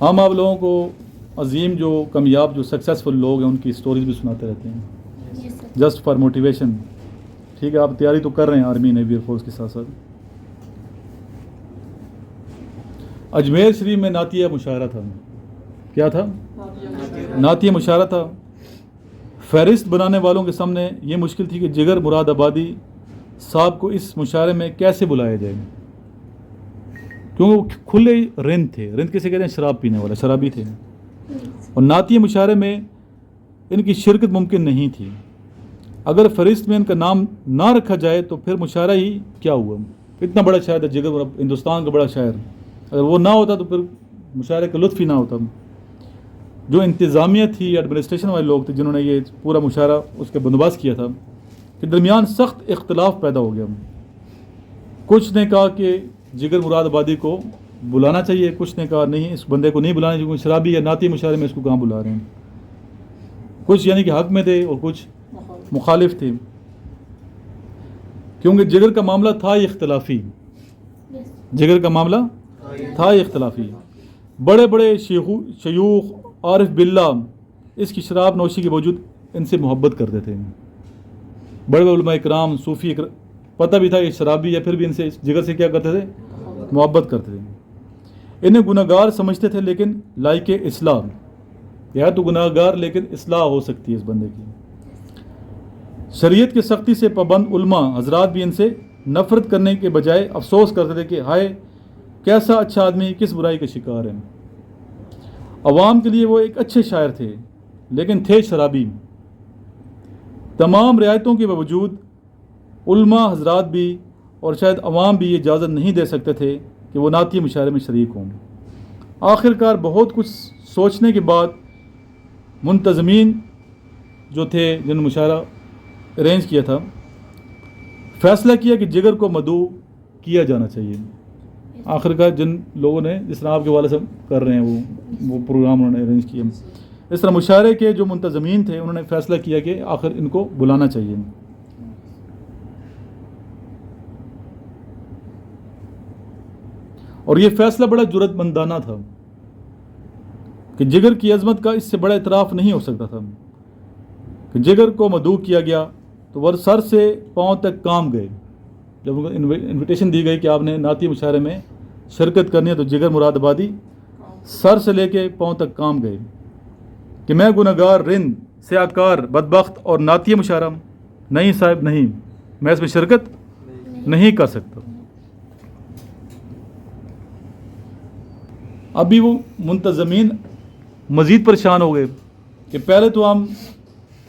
ہم آپ لوگوں کو عظیم جو کامیاب جو سکسیزفل لوگ ہیں ان کی سٹوریز بھی سناتے رہتے ہیں جسٹ فار موٹیویشن. ٹھیک ہے, آپ تیاری تو کر رہے ہیں آرمی نیوی ایئر فورس کے ساتھ ساتھ. اجمیر شریف میں نعتیہ مشاعرہ تھا. کیا تھا؟ نعتیہ مشاعرہ تھا. فہرست بنانے والوں کے سامنے یہ مشکل تھی کہ جگر مراد آبادی صاحب کو اس مشاعرے میں کیسے بلایا جائے, کیونکہ وہ کھلے رند تھے. رند کسے کہتے ہیں؟ شراب پینے والا, شرابی تھے. اور نعتیہ مشاعرے میں ان کی شرکت ممکن نہیں تھی. اگر فہرست میں ان کا نام نہ رکھا جائے تو پھر مشاعرہ ہی کیا ہوا. اتنا بڑا شاعر ہے جگر, ہندوستان کا بڑا شاعر, اگر وہ نہ ہوتا تو پھر مشاعرے کا لطف ہی نہ ہوتا. جو انتظامیہ تھی, ایڈمنسٹریشن والے لوگ تھے جنہوں نے یہ پورا مشاعرہ اس کا بندوبست کیا تھا, کہ درمیان سخت اختلاف پیدا ہو گیا. کچھ نے کہا کہ جگر مراد آبادی کو بلانا چاہیے, کچھ نے کہا نہیں, اس بندے کو نہیں بلانا چاہیے, کیونکہ شرابی ہے, نعتیہ مشاعرے میں اس کو کہاں بلا رہے ہیں. کچھ یعنی کہ حق میں تھے اور کچھ مخالف تھے, کیونکہ جگر کا معاملہ تھا ہی اختلافی. جگر کا معاملہ تھا ہی اختلافی. بڑے بڑے شیوخ عارف باللہ اس کی شراب نوشی کے باوجود ان سے محبت کرتے تھے. بڑے بڑے علماء اکرام, صوفی پتہ بھی تھا کہ شرابی ہے, پھر بھی ان سے جگر سے کیا کرتے تھے؟ محبت کرتے تھے. انہیں گناہ گار سمجھتے تھے لیکن لائق اصلاح, یا تو گناہ گار لیکن اصلاح ہو سکتی ہے اس بندے کی. شریعت کی سختی سے پابند علماء حضرات بھی ان سے نفرت کرنے کے بجائے افسوس کرتے تھے کہ ہائے کیسا اچھا آدمی کس برائی کا شکار ہے. عوام کے لیے وہ ایک اچھے شاعر تھے لیکن تھے شرابی. تمام رعایتوں کے باوجود علماء حضرات بھی اور شاید عوام بھی یہ اجازت نہیں دے سکتے تھے کہ وہ نعتیہ مشاعرے میں شریک ہوں. آخر کار بہت کچھ سوچنے کے بعد منتظمین جو تھے جن نے مشاعرہ ارینج کیا تھا, فیصلہ کیا کہ جگر کو مدعو کیا جانا چاہیے. آخر کار جن لوگوں نے, جس طرح آپ کے والد صاحب کر رہے ہیں وہ پروگرام انہوں نے ارینج کیا, اس طرح مشاعرے کے جو منتظمین تھے انہوں نے فیصلہ کیا کہ آخر ان کو بلانا چاہیے. اور یہ فیصلہ بڑا جرأت مندانہ تھا کہ جگر کی عظمت کا اس سے بڑا اعتراف نہیں ہو سکتا تھا کہ جگر کو مدعو کیا گیا تو وہ سر سے پاؤں تک کام گئے. جب ان کو انویٹیشن دی گئی کہ آپ نے نعتیہ مشاعرے میں شرکت کرنی ہے تو جگر مراد آبادی سر سے لے کے پاؤں تک کام گئے کہ میں گناہ گار, رند, سیاکار, بدبخت اور نعتیہ مشاعرہ نہیں صاحب نہیں, میں اس میں شرکت نہیں کر سکتا. ابھی وہ منتظمین مزید پریشان ہو گئے کہ پہلے تو ہم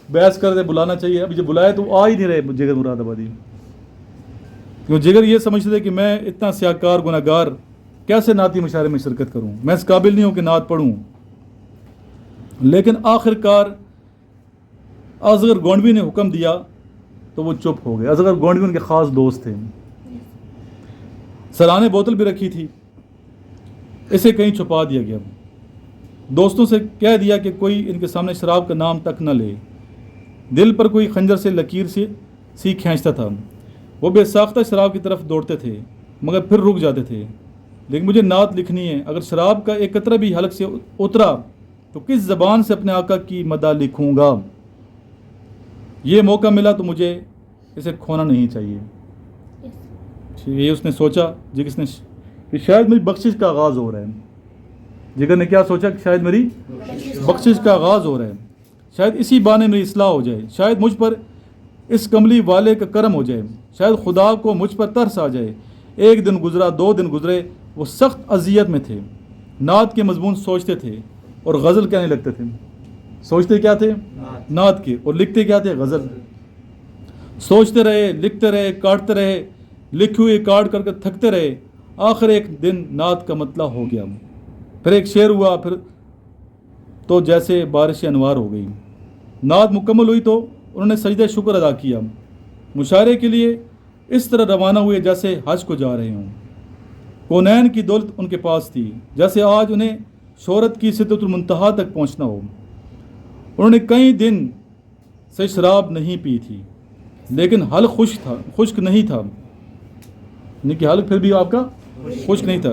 بحث کر رہے بلانا چاہیے, ابھی جب بلایا تو آ ہی نہیں رہے جگر مراد آبادی. کیوں جگر یہ سمجھتے تھے کہ میں اتنا سیاکار گناہ گار کیسے نعتیہ مشاعرے میں شرکت کروں, میں اس قابل نہیں ہوں کہ نعت پڑھوں. لیکن آخر کار اصغر گونڈوی نے حکم دیا تو وہ چپ ہو گئے. اصغر گونڈوی ان کے خاص دوست تھے. سرانے بوتل بھی رکھی تھی, اسے کہیں چھپا دیا گیا. دوستوں سے کہہ دیا کہ کوئی ان کے سامنے شراب کا نام تک نہ لے. دل پر کوئی خنجر سے لکیر سی کھینچتا تھا. وہ بے ساختہ شراب کی طرف دوڑتے تھے مگر پھر رک جاتے تھے. لیکن مجھے نعت لکھنی ہے, اگر شراب کا ایک قطرہ بھی حلق سے اترا تو کس زبان سے اپنے آقا کی مدح لکھوں گا. یہ موقع ملا تو مجھے اسے کھونا نہیں چاہیے. یہ اس نے سوچا, جس نے کہ شاید میری بخشش کا آغاز ہو رہا ہے. جگر نے کیا سوچا کہ شاید میری بخشش کا آغاز ہو رہا ہے, شاید اسی بہانے میری اصلاح ہو جائے, شاید مجھ پر اس کملی والے کا کرم ہو جائے, شاید خدا کو مجھ پر ترس آ جائے. ایک دن گزرا, 2 دن گزرے, وہ سخت اذیت میں تھے. نعت کے مضمون سوچتے تھے اور غزل کہنے لگتے تھے. سوچتے کیا تھے؟ نعت کے, اور لکھتے کیا تھے؟ غزل. سوچتے رہے, لکھتے رہے, کاٹتے رہے, لکھی ہوئی کاٹ کر کے تھکتے رہے. آخر ایک دن نعت کا مطلع ہو گیا, پھر ایک شعر ہوا, پھر تو جیسے بارش انوار ہو گئی. نعت مکمل ہوئی تو انہوں نے سجدہ شکر ادا کیا. مشاعرے کے لیے اس طرح روانہ ہوئے جیسے حج کو جا رہے ہوں. کونین کی دولت ان کے پاس تھی, جیسے آج انہیں شہرت کی سدرۃ المنتہا تک پہنچنا ہو. انہوں نے کئی دن سے شراب نہیں پی تھی لیکن حلق خشک نہیں تھا. یعنی کہ حلق پھر بھی آپ کا خشک نہیں تھا.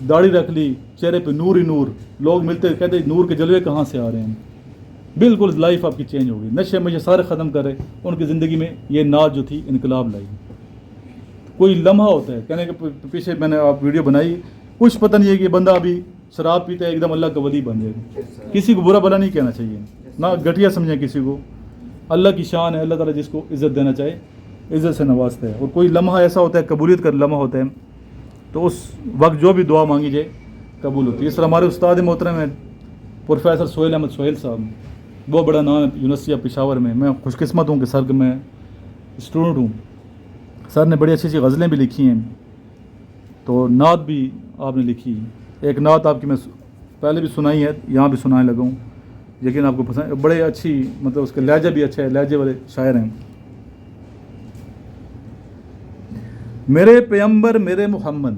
داڑھی رکھ لی, چہرے پہ نور ہی نور, لوگ ملتے کہتے نور کے جلوے کہاں سے آ رہے ہیں. بالکل لائف آپ کی چینج ہو گئی, نشے مجھے سارے ختم کرے. ان کی زندگی میں یہ نعت جو تھی انقلاب لائی. کوئی لمحہ ہوتا ہے کہنے کے پیچھے میں نے آپ ویڈیو بنائی, کچھ پتہ نہیں ہے کہ بندہ ابھی شراب پیتا ہے ایک دم اللہ کا ولی بن جائے گا. کسی کو برا بلا نہیں کہنا چاہیے, نہ گھٹیا سمجھیں کسی کو. اللہ کی شان ہے, اللہ تعالیٰ جس کو عزت دینا چاہے عزت سے نوازتا ہے. اور کوئی لمحہ ایسا ہوتا ہے قبولیت کا لمحہ ہوتا ہے, تو اس وقت جو بھی دعا مانگی جائے قبول ہوتی ہے. اس طرح ہمارے استاد محترم ہیں پروفیسر سہیل احمد سہیل صاحب, بہت بڑا نام ہے یونیورسٹی آف پشاور میں. میں خوش قسمت ہوں کہ سر میں اسٹوڈنٹ ہوں. سر نے بڑی اچھی اچھی غزلیں بھی لکھی ہیں, تو نعت بھی آپ نے لکھی. ایک نعت آپ کی میں پہلے بھی سنائی ہے, یہاں بھی سنانے لگا ہوں, لیکن آپ کو پسند, بڑے اچھی, مطلب اس کا لہجہ بھی اچھا ہے, لہجے والے شاعر ہیں. میرے پیمبر میرے محمد,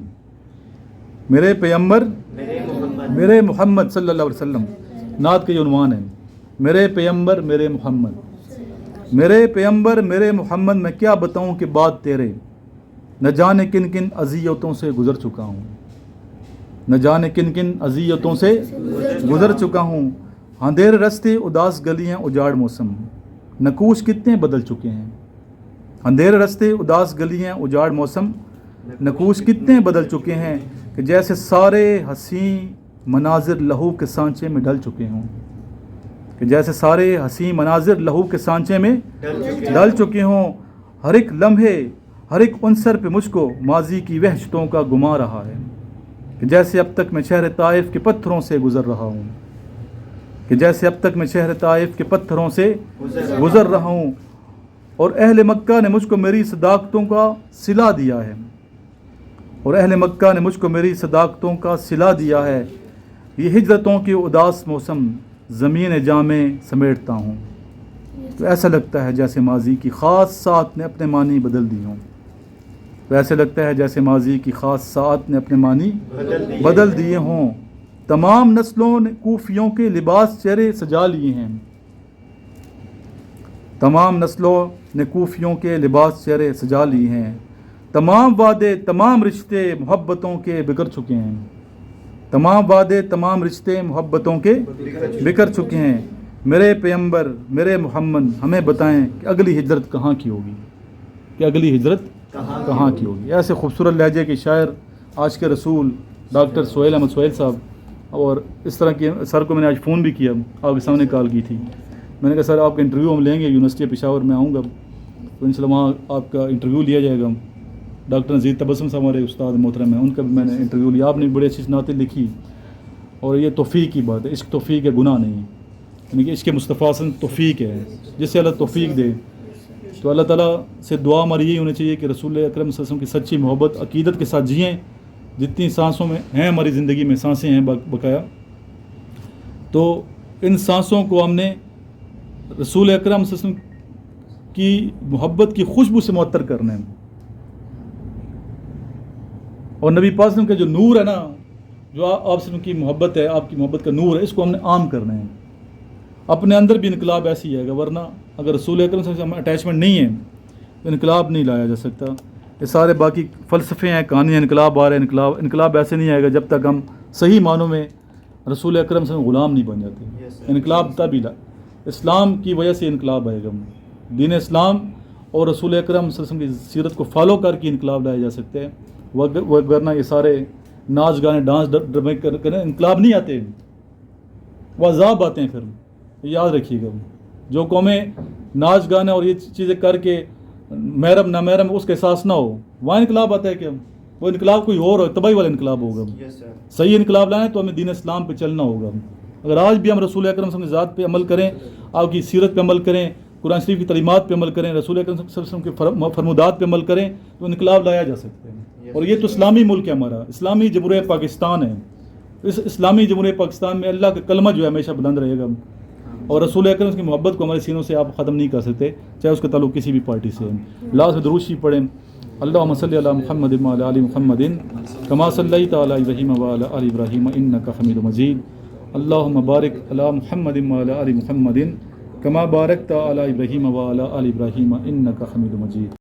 میرے پیمبر میرے محمد صلی اللہ علیہ وسلم, نعت کا یہ عنوان ہے. میرے پیمبر میرے محمد, میرے پیمبر میرے محمد, میں کیا بتاؤں کہ بات تیرے, نہ جانے کن کن اذیتوں سے گزر چکا ہوں, نہ جانے کن کن اذیتوں سے گزر چکا ہوں. اندھیر رستے اداس گلیاں اجاڑ موسم, نقوش کتنے بدل چکے ہیں. اندھیر رستے اداس گلیاں اجاڑ موسم, نقوش کتنے بدل چکے ہیں, کہ جیسے سارے حسین مناظر لہو کے سانچے میں ڈل چکے ہوں, کہ جیسے سارے حسین مناظر لہو کے سانچے میں ڈل چکے ہوں. ہر ایک لمحے ہر ایک عنصر پہ مجھ کو ماضی کی وحشتوں کا گما رہا ہے, کہ جیسے اب تک میں شہر طائف کے پتھروں سے گزر رہا ہوں, کہ جیسے اب تک میں شہر طائف کے پتھروں سے گزر رہا ہوں. اور اہل مکہ نے مجھ کو میری صداقتوں کا صلہ دیا ہے, اور اہل مکہ نے مجھ کو میری صداقتوں کا صلہ دیا ہے. یہ ہجرتوں کی اداس موسم زمین جامع سمیٹتا ہوں, تو ایسا لگتا ہے جیسے ماضی کی خاص ساعت نے اپنے معنی بدل دی ہوں. تو ایسے لگتا ہے جیسے ماضی کی خاص ساعت نے اپنے معنی بدل دیے ہوں. تمام نسلوں نے کوفیوں کے لباس چہرے سجا لیے ہیں, تمام نسلوں نے کوفیوں کے لباس چہرے سجا لیے ہیں. تمام وعدے تمام رشتے محبتوں کے بکھر چکے ہیں, تمام وعدے تمام رشتے محبتوں کے بکھر چکے ہیں. میرے پیمبر میرے محمد, ہمیں بتائیں کہ اگلی ہجرت کہاں کی ہوگی, کہ اگلی ہجرت کہاں کی ہوگی. ایسے خوبصورت لہجے کے شاعر آج کے رسول ڈاکٹر سہیل احمد سہیل صاحب. اور اس طرح کی سر کو میں نے آج فون بھی کیا, آپ کے سامنے کال کی تھی. میں نے کہا سر آپ کا انٹرویو ہم لیں گے, یونیورسٹی پشاور میں آؤں گا تو انشاءاللہ وہاں آپ کا انٹرویو لیا جائے گا. ڈاکٹر نذیر تبسم صاحب ہمارے استاد محترم ہیں, ان کا بھی میں نے انٹرویو لیا. آپ نے بڑی اچھی نعتیں لکھی, اور یہ توفیق کی بات ہے, عشق توفیق ہے, گناہ نہیں. یعنی کہ عشق مصطفیٰ سے توفیق ہے, جس سے اللہ توفیق دے. تو اللہ تعالیٰ سے دعا ہماری یہی ہونی چاہیے کہ رسول اکرم صلی اللہ علیہ وسلم کی سچی محبت عقیدت کے ساتھ جئیں. جتنی سانسوں میں ہیں ہماری زندگی میں سانسیں ہیں بقایا, تو ان سانسوں کو ہم نے رسول اکرم صلی اللہ علیہ وسلم کی محبت کی خوشبو سے معطر کرنا ہے. اور نبی پاک صلی اللہ علیہ وسلم کا جو نور ہے نا, جو آپ سے کی محبت ہے, آپ کی محبت کا نور ہے, اس کو ہم نے عام کرنا ہے. اپنے اندر بھی انقلاب ایسی ہے گا, ورنہ اگر رسول اکرم صلی اللہ علیہ وسلم اٹیچمنٹ نہیں ہے تو انقلاب نہیں لایا جا سکتا. یہ سارے باقی فلسفے ہیں, کہانیاں, انقلاب آ رہے ہیں, انقلاب ایسے نہیں آئے گا جب تک ہم صحیح معنوں میں رسول اکرم صلی اللہ علیہ وسلم غلام نہیں بن جاتے. انقلاب تبھی اسلام کی وجہ سے انقلاب آئے گا. دین اسلام اور رسول اکرم صلی اللہ علیہ وسلم کی سیرت کو فالو کر کے انقلاب لائے جا سکتے ہیں, ورنہ یہ سارے ناچ گانے ڈانس ڈرامے کریں انقلاب نہیں آتے, وہ عذاب آتے ہیں. پھر یاد رکھیے گا, جو قومیں ناچ گانے اور یہ چیزیں کر کے محرم نامحرم اس کا احساس نہ ہو, وہاں انقلاب آتا ہے. کہ وہ انقلاب کوئی اور تباہی والا انقلاب ہوگا. صحیح انقلاب لائیں تو ہمیں دین اسلام پہ چلنا ہوگا. اگر آج بھی ہم رسول اکرم صلی اللہ علیہ وسلم کی ذات پہ عمل کریں, آپ کی سیرت پہ عمل کریں, قرآن شریف کی تعلیمات پہ عمل کریں, رسول اکرم صلی اللہ علیہ وسلم کے فرمودات پہ عمل کریں, تو انقلاب لایا جا سکتا ہے. اور یہ تو اسلامی ملک ہے ہمارا, اسلامی جمہوریہ پاکستان ہے. اس اسلامی جمہوریہ پاکستان میں اللہ کا کلمہ جو ہے ہمیشہ بلند رہے گا, اور رسول اکرم کی محبت کو ہمارے سینوں سے آپ ختم نہیں کر سکتے, چاہے اس کا تعلق کسی بھی پارٹی سے ہے. لاس میں درود شریف پڑھیں. اللہم صلی علی محمد وعلی آل محمد کما صلیت علی ابراہیم وعلی آل ابراہیم انک حمید مجید. اللہم بارک علی محمد وعلی آل محمد کما بارکت علی ابراہیم وعلی آل ابراہیم انک حمید مجید.